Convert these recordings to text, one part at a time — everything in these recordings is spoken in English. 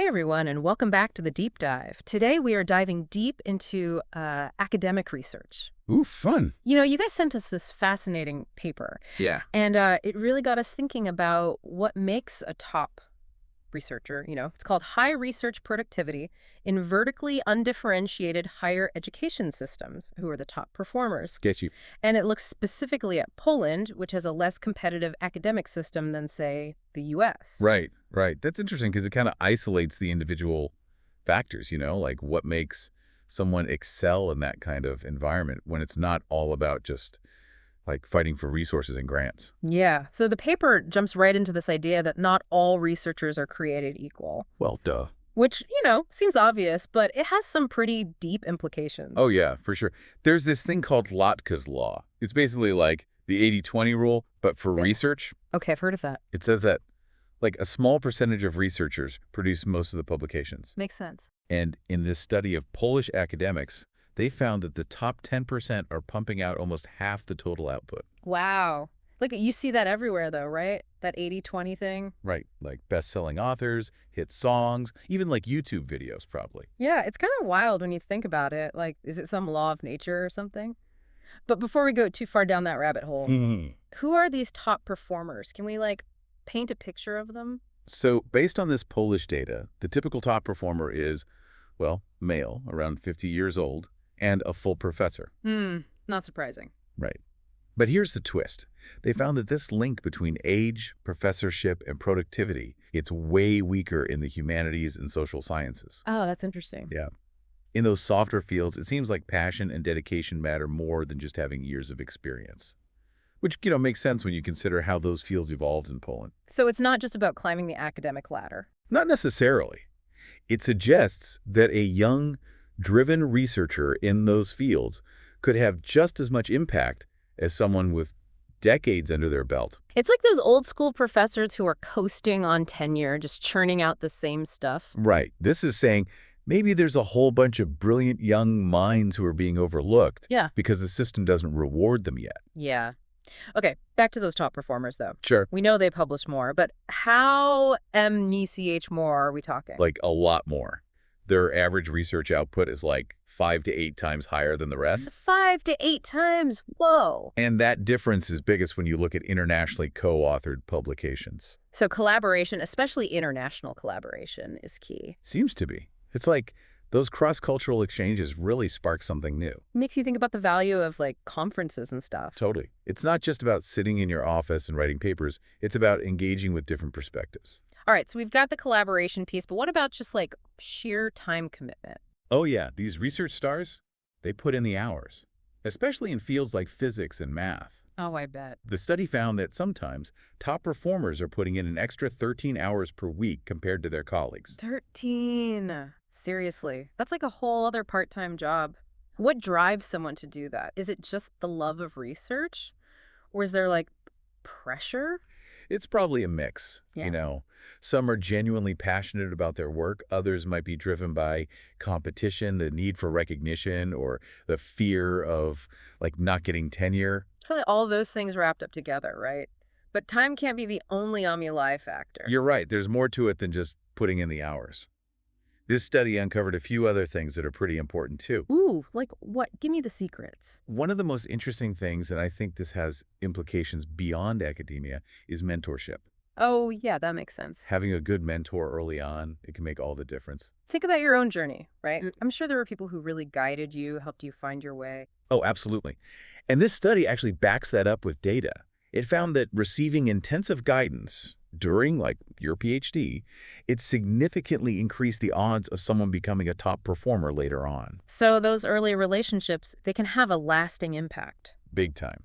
Hey everyone, and welcome back to the Deep Dive. Today we are diving deep into academic research. Ooh, fun. You guys sent us this fascinating paper, Yeah. and it really got us thinking about what makes a top researcher. It's called high research productivity in vertically undifferentiated higher education systems, who are the top performers. Sketchy. And it looks specifically at Poland, which has a less competitive academic system than, say, the U.S. Right. That's interesting because it kind of isolates the individual factors, like what makes someone excel in that kind of environment when it's not all about just like fighting for resources and grants. Yeah. So the paper jumps right into this idea that not all researchers are created equal. Well, duh. Which, seems obvious, but it has some pretty deep implications. Oh, yeah, for sure. There's this thing called Lotka's Law. It's basically like the 80-20 rule, but for research. Okay, I've heard of that. It says that like a small percentage of researchers produce most of the publications. Makes sense. And in this study of Polish academics, they found that the top 10% are pumping out almost half the total output. Wow. Look, you see that everywhere, though, right? That 80-20 thing. Right, like best-selling authors, hit songs, even like YouTube videos, probably. Yeah, it's kind of wild when you think about it. Like, is it some law of nature or something? But before we go too far down that rabbit hole, who are these top performers? Can we, paint a picture of them? So based on this Polish data, the typical top performer is, well, male, around 50 years old, and a full professor. Not surprising. Right. But here's the twist. They found that this link between age, professorship, and productivity, it's way weaker in the humanities and social sciences. Oh, that's interesting. Yeah. In those softer fields, it seems like passion and dedication matter more than just having years of experience. Which, makes sense when you consider how those fields evolved in Poland. So it's not just about climbing the academic ladder. Not necessarily. It suggests that a young, driven researcher in those fields could have just as much impact as someone with decades under their belt. It's like those old school professors who are coasting on tenure, just churning out the same stuff. Right. This is saying maybe there's a whole bunch of brilliant young minds who are being overlooked because the system doesn't reward them yet. Yeah. Okay, back to those top performers, though. Sure. We know they publish more, but how more are we talking? Like a lot more. Their average research output is like 5 to 8 times higher than the rest. 5 to 8 times? Whoa. And that difference is biggest when you look at internationally co-authored publications. So collaboration, especially international collaboration, is key. Seems to be. It's like those cross-cultural exchanges really spark something new. Makes you think about the value of, conferences and stuff. Totally. It's not just about sitting in your office and writing papers. It's about engaging with different perspectives. All right, so we've got the collaboration piece, but what about just, sheer time commitment? Oh, yeah. These research stars, they put in the hours, especially in fields like physics and math. Oh, I bet. The study found that sometimes top performers are putting in an extra 13 hours per week compared to their colleagues. 13. Seriously. That's like a whole other part-time job. What drives someone to do that? Is it just the love of research? Or is there, pressure? It's probably a mix, Some are genuinely passionate about their work. Others might be driven by competition, the need for recognition, or the fear of, not getting tenure. It's probably all those things wrapped up together, right? But time can't be the only omni factor. You're right. There's more to it than just putting in the hours. This study uncovered a few other things that are pretty important, too. Ooh, like what? Give me the secrets. One of the most interesting things, and I think this has implications beyond academia, is mentorship. Oh, yeah, that makes sense. Having a good mentor early on, it can make all the difference. Think about your own journey, right? I'm sure there were people who really guided you, helped you find your way. Oh, absolutely. And this study actually backs that up with data. It found that receiving intensive guidance during, your PhD, it significantly increased the odds of someone becoming a top performer later on. So those early relationships, they can have a lasting impact. Big time.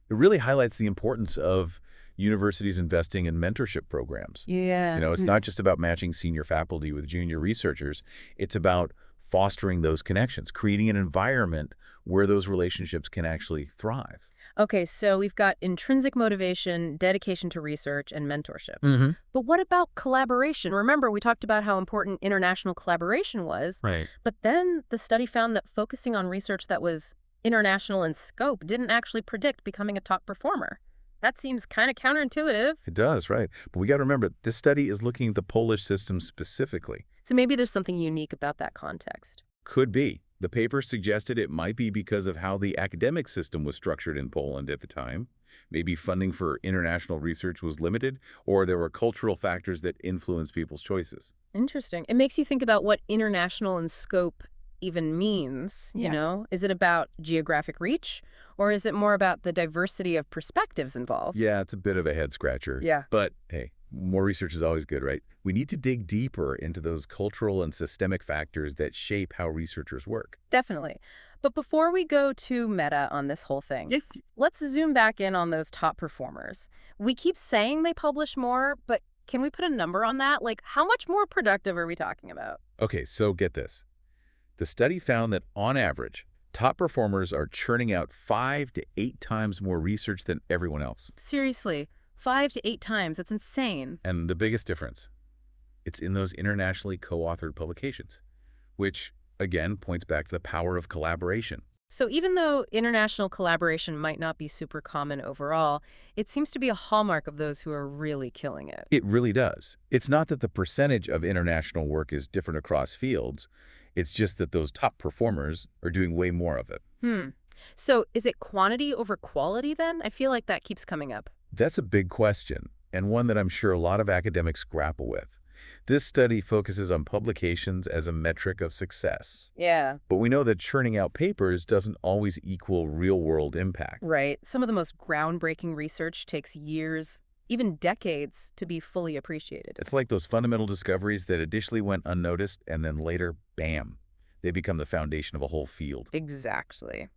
It really highlights the importance of universities investing in mentorship programs. Yeah. It's not just about matching senior faculty with junior researchers. It's about fostering those connections, creating an environment where those relationships can actually thrive. Okay, so we've got intrinsic motivation, dedication to research, and mentorship. But what about collaboration? Remember, we talked about how important international collaboration was. Right. But then the study found that focusing on research that was international in scope didn't actually predict becoming a top performer. That seems kind of counterintuitive. It does, right. But we got to remember, this study is looking at the Polish system specifically. So maybe there's something unique about that context. Could be. The paper suggested it might be because of how the academic system was structured in Poland at the time. Maybe funding for international research was limited, or there were cultural factors that influenced people's choices. Interesting. It makes you think about what international in scope even means, you Yeah. know? Is it about geographic reach, or is it more about the diversity of perspectives involved? Yeah, it's a bit of a head scratcher. Yeah. But hey, more research is always good, right? We need to dig deeper into those cultural and systemic factors that shape how researchers work. Definitely. But before we go too meta on this whole thing, let's zoom back in on those top performers. We keep saying they publish more, but can we put a number on that? Like, how much more productive are we talking about? Okay, so get this. The study found that on average, top performers are churning out 5 to 8 times more research than everyone else. Seriously, 5 to 8 times. That's insane. And the biggest difference, it's in those internationally co-authored publications, which, again, points back to the power of collaboration. So even though international collaboration might not be super common overall, it seems to be a hallmark of those who are really killing it. It really does. It's not that the percentage of international work is different across fields. It's just that those top performers are doing way more of it. So is it quantity over quality then? I feel like that keeps coming up. That's a big question, and one that I'm sure a lot of academics grapple with. This study focuses on publications as a metric of success. Yeah. But we know that churning out papers doesn't always equal real-world impact. Right. Some of the most groundbreaking research takes years, even decades, to be fully appreciated. It's like those fundamental discoveries that initially went unnoticed and then later, bam, they become the foundation of a whole field. Exactly.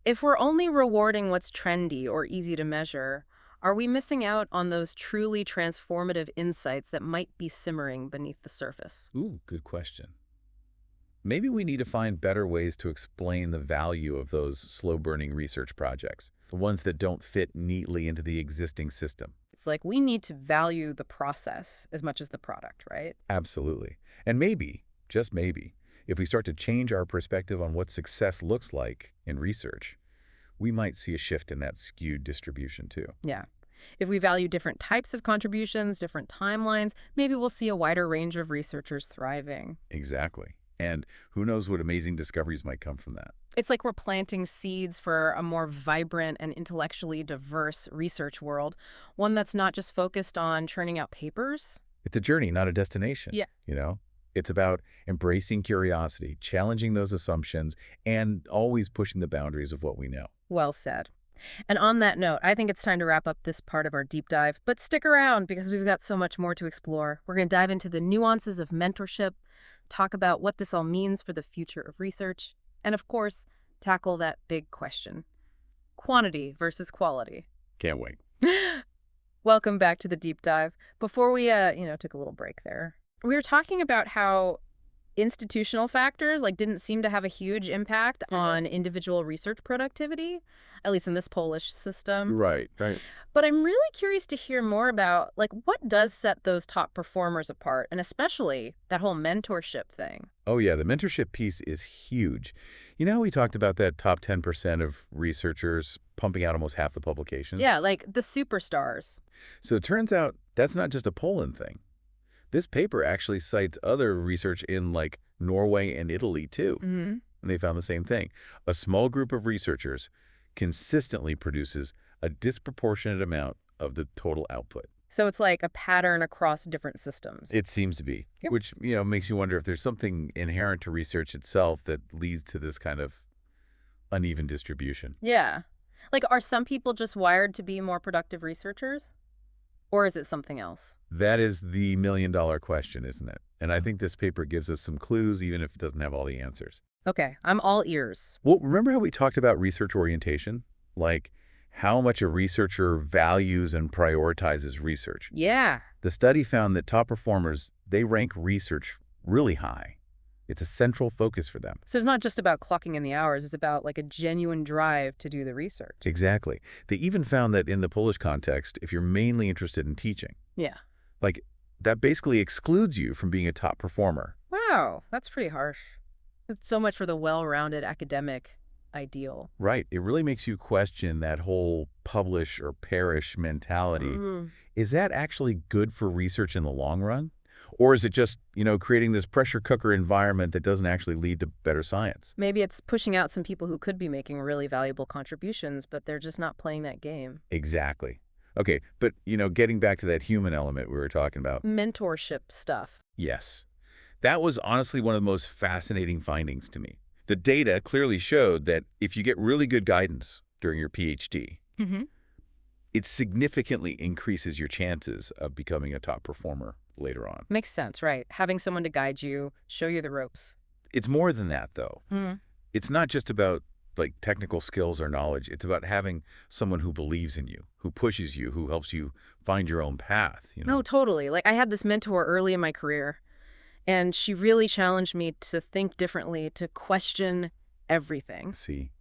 If we're only rewarding what's trendy or easy to measure, are we missing out on those truly transformative insights that might be simmering beneath the surface? Ooh, good question. Maybe we need to find better ways to explain the value of those slow-burning research projects, the ones that don't fit neatly into the existing system. It's like we need to value the process as much as the product, right? Absolutely. And maybe, just maybe, if we start to change our perspective on what success looks like in research, we might see a shift in that skewed distribution too. Yeah. If we value different types of contributions, different timelines, maybe we'll see a wider range of researchers thriving. Exactly. And who knows what amazing discoveries might come from that. It's like we're planting seeds for a more vibrant and intellectually diverse research world, one that's not just focused on churning out papers. It's a journey, not a destination. Yeah. You know, it's about embracing curiosity, challenging those assumptions, and always pushing the boundaries of what we know. Well said. And on that note, I think it's time to wrap up this part of our deep dive. But stick around because we've got so much more to explore. We're going to dive into the nuances of mentorship, talk about what this all means for the future of research, and of course, tackle that big question. Quantity versus quality. Can't wait. Welcome back to the deep dive. Before we, took a little break there, we were talking about how institutional factors didn't seem to have a huge impact on individual research productivity, at least in this Polish system. Right. But I'm really curious to hear more about what does set those top performers apart, and especially that whole mentorship thing. Oh yeah, the mentorship piece is huge. You know, we talked about that top 10% of researchers pumping out almost half the publications. Yeah, like the superstars. So it turns out that's not just a Poland thing. This paper actually cites other research in Norway and Italy too. Mm-hmm. And they found the same thing. A small group of researchers consistently produces a disproportionate amount of the total output. So it's like a pattern across different systems. It seems to be, Yep. which, makes you wonder if there's something inherent to research itself that leads to this kind of uneven distribution. Yeah. Are some people just wired to be more productive researchers? Or is it something else? That is the million-dollar question, isn't it? And I think this paper gives us some clues, even if it doesn't have all the answers. Okay, I'm all ears. Well, remember how we talked about research orientation? Like how much a researcher values and prioritizes research. Yeah. The study found that top performers, they rank research really high. It's a central focus for them. So it's not just about clocking in the hours, it's about a genuine drive to do the research. Exactly. They even found that in the Polish context, if you're mainly interested in teaching, Yeah. that basically excludes you from being a top performer. Wow, that's pretty harsh. That's so much for the well-rounded academic. ideal. Right. It really makes you question that whole publish or perish mentality. Is that actually good for research in the long run? Or is it just, creating this pressure cooker environment that doesn't actually lead to better science? Maybe it's pushing out some people who could be making really valuable contributions, but they're just not playing that game. Exactly. Okay, but, getting back to that human element we were talking about. Mentorship stuff. Yes. That was honestly one of the most fascinating findings to me. The data clearly showed that if you get really good guidance during your PhD, Hmm. it significantly increases your chances of becoming a top performer later on. Makes sense, right? Having someone to guide you, show you the ropes. It's more than that, though. Mm. It's not just about like technical skills or knowledge. It's about having someone who believes in you, who pushes you, who helps you find your own path. No, totally. Like I had this mentor early in my career, and she really challenged me to think differently, to question everything. See,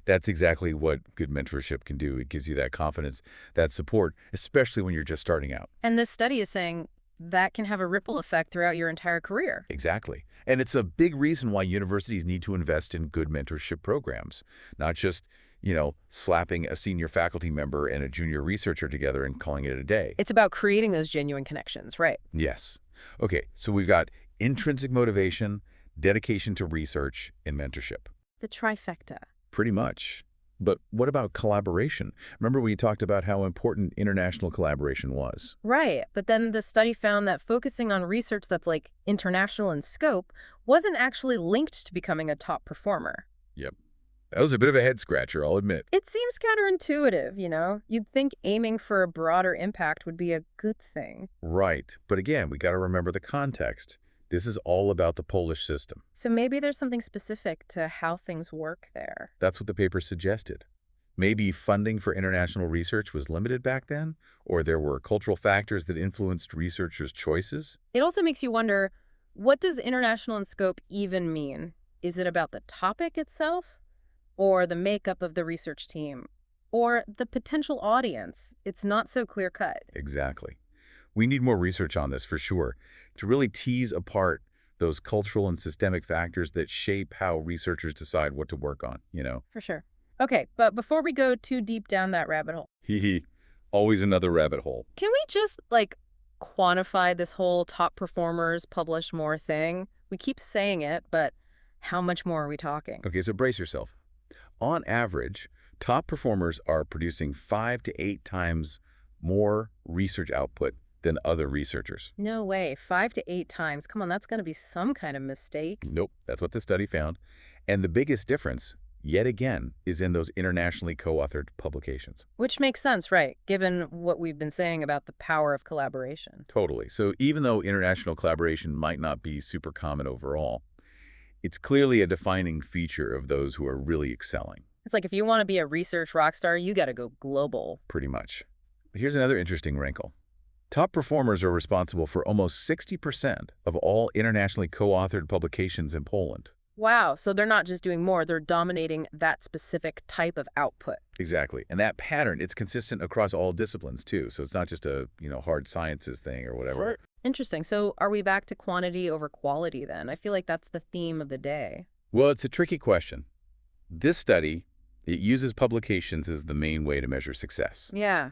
that's exactly what good mentorship can do. It gives you that confidence, that support, especially when you're just starting out. And this study is saying that can have a ripple effect throughout your entire career. Exactly. And it's a big reason why universities need to invest in good mentorship programs, not just, slapping a senior faculty member and a junior researcher together and calling it a day. It's about creating those genuine connections, right? Yes. Okay, so we've got intrinsic motivation, dedication to research, and mentorship. The trifecta. Pretty much. But what about collaboration? Remember we talked about how important international collaboration was. Right. But then the study found that focusing on research that's like international in scope wasn't actually linked to becoming a top performer. Yep. That was a bit of a head-scratcher, I'll admit. It seems counterintuitive. You'd think aiming for a broader impact would be a good thing. Right. But again, we got to remember the context. This is all about the Polish system. So maybe there's something specific to how things work there. That's what the paper suggested. Maybe funding for international research was limited back then, or there were cultural factors that influenced researchers' choices. It also makes you wonder, what does international in scope even mean? Is it about the topic itself? Or the makeup of the research team? Or the potential audience? It's not so clear-cut. Exactly. We need more research on this for sure, to really tease apart those cultural and systemic factors that shape how researchers decide what to work on. For sure. Okay, but before we go too deep down that rabbit hole, Hee hee. Always another rabbit hole. can we just, quantify this whole top performers publish more thing? We keep saying it, but how much more are we talking? Okay, so brace yourself. On average, top performers are producing 5 to 8 times more research output than other researchers. No way. 5 to 8 times. Come on, that's going to be some kind of mistake. Nope, that's what the study found. And the biggest difference, yet again, is in those internationally co-authored publications. Which makes sense, right, given what we've been saying about the power of collaboration. Totally. So even though international collaboration might not be super common overall, it's clearly a defining feature of those who are really excelling. It's like if you want to be a research rock star, you got to go global. Pretty much. But here's another interesting wrinkle. Top performers are responsible for almost 60% of all internationally co-authored publications in Poland. Wow, so they're not just doing more, they're dominating that specific type of output. Exactly. And that pattern, it's consistent across all disciplines too. So it's not just a, hard sciences thing or whatever. Interesting. So are we back to quantity over quality then? I feel like that's the theme of the day. Well, it's a tricky question. This study, it uses publications as the main way to measure success. Yeah.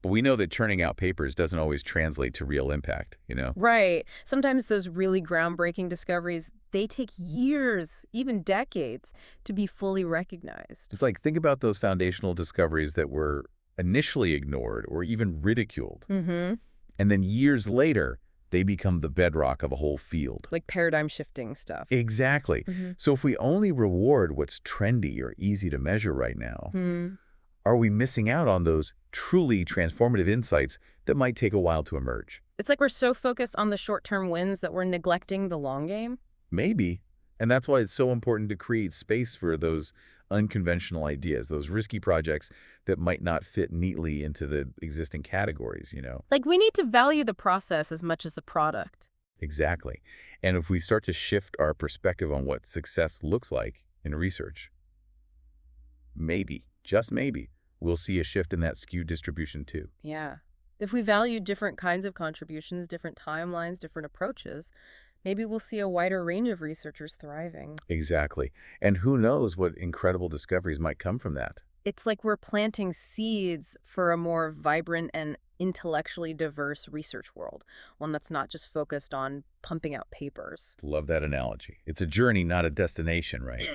But we know that churning out papers doesn't always translate to real impact. Right. Sometimes those really groundbreaking discoveries, they take years, even decades, to be fully recognized. It's like, think about those foundational discoveries that were initially ignored or even ridiculed. Mm-hmm. And then years later, they become the bedrock of a whole field. Like paradigm shifting stuff. Exactly. Mm-hmm. So if we only reward what's trendy or easy to measure right now, are we missing out on those truly transformative insights that might take a while to emerge? It's like we're so focused on the short-term wins that we're neglecting the long game. Maybe. And that's why it's so important to create space for those unconventional ideas, those risky projects that might not fit neatly into the existing categories. Like we need to value the process as much as the product. Exactly. And if we start to shift our perspective on what success looks like in research, maybe, just maybe, we'll see a shift in that skewed distribution too. Yeah. If we value different kinds of contributions, different timelines, different approaches, Maybe we'll see a wider range of researchers thriving. Exactly. And who knows what incredible discoveries might come from that. It's like we're planting seeds for a more vibrant and intellectually diverse research world, one that's not just focused on pumping out papers. Love that analogy. It's a journey, not a destination, right?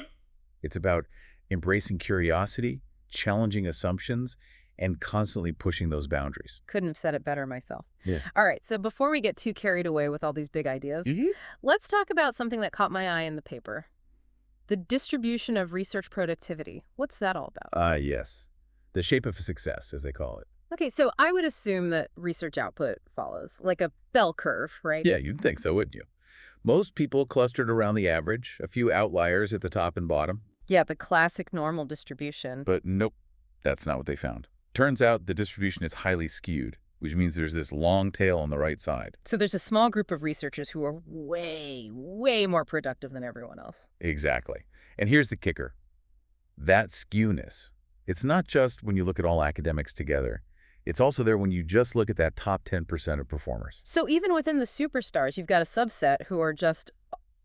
It's about embracing curiosity, challenging assumptions, and constantly pushing those boundaries. Couldn't have said it better myself. Yeah. All right, so before we get too carried away with all these big ideas, let's talk about something that caught my eye in the paper. The distribution of research productivity. What's that all about? Yes. The shape of success, as they call it. Okay, so I would assume that research output follows, like a bell curve, right? Yeah, you'd think so, wouldn't you? Most people clustered around the average, a few outliers at the top and bottom. Yeah, the classic normal distribution. But nope, that's not what they found. Turns out the distribution is highly skewed, which means there's this long tail on the right side. So there's a small group of researchers who are way, way more productive than everyone else. Exactly. And here's the kicker. That skewness, it's not just when you look at all academics together. It's also there when you just look at that top 10% of performers. So even within the superstars, you've got a subset who are just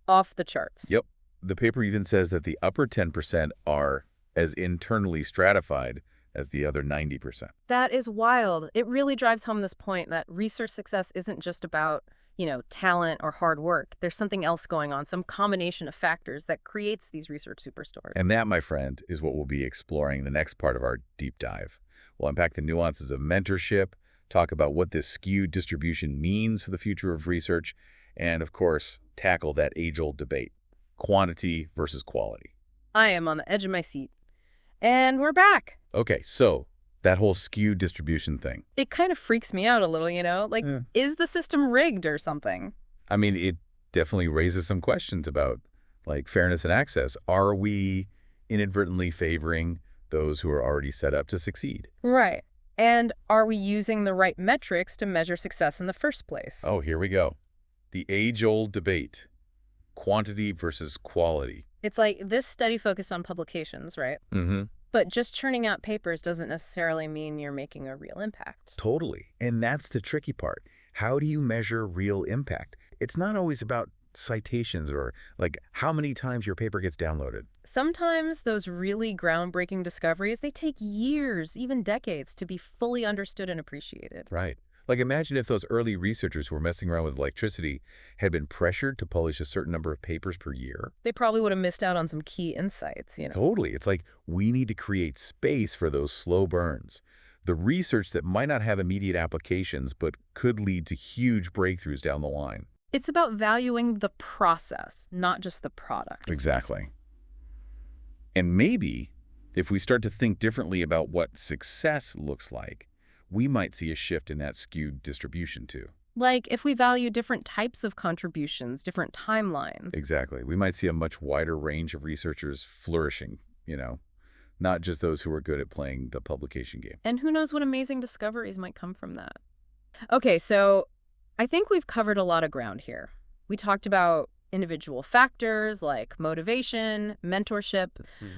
off the charts. Yep. The paper even says that the upper 10% are as internally stratified as the other 90%. That is wild. It really drives home this point that research success isn't just about, talent or hard work. There's something else going on, some combination of factors that creates these research superstars. And that, my friend, is what we'll be exploring in the next part of our deep dive. We'll unpack the nuances of mentorship, talk about what this skewed distribution means for the future of research, and, of course, tackle that age-old debate, quantity versus quality. I am on the edge of my seat. And we're back. Okay, so that whole skewed distribution thing. It kind of freaks me out a little, Like, Is the system rigged or something? I mean, it definitely raises some questions about, fairness and access. Are we inadvertently favoring those who are already set up to succeed? Right. And are we using the right metrics to measure success in the first place? Oh, here we go. The age-old debate. Quantity versus quality. It's like this study focused on publications, right? Mm-hmm. But just churning out papers doesn't necessarily mean you're making a real impact. Totally. And that's the tricky part. How do you measure real impact? It's not always about citations or how many times your paper gets downloaded. Sometimes those really groundbreaking discoveries, they take years, even decades, to be fully understood and appreciated. Right. Imagine if those early researchers who were messing around with electricity had been pressured to publish a certain number of papers per year. They probably would have missed out on some key insights, Totally. It's like we need to create space for those slow burns. The research that might not have immediate applications but could lead to huge breakthroughs down the line. It's about valuing the process, not just the product. Exactly. And maybe if we start to think differently about what success looks like, we might see a shift in that skewed distribution too. Like if we value different types of contributions, different timelines. Exactly. We might see a much wider range of researchers flourishing, not just those who are good at playing the publication game. And who knows what amazing discoveries might come from that. Okay, so I think we've covered a lot of ground here. We talked about individual factors like motivation, mentorship.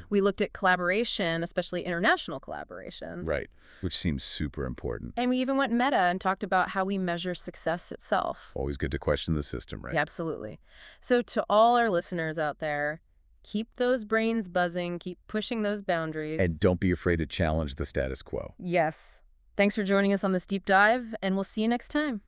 We looked at collaboration, especially international collaboration. Right, which seems super important. And we even went meta and talked about how we measure success itself. Always good to question the system, right? Yeah, absolutely. So to all our listeners out there, keep those brains buzzing, keep pushing those boundaries. And don't be afraid to challenge the status quo. Yes. Thanks for joining us on this deep dive, and we'll see you next time.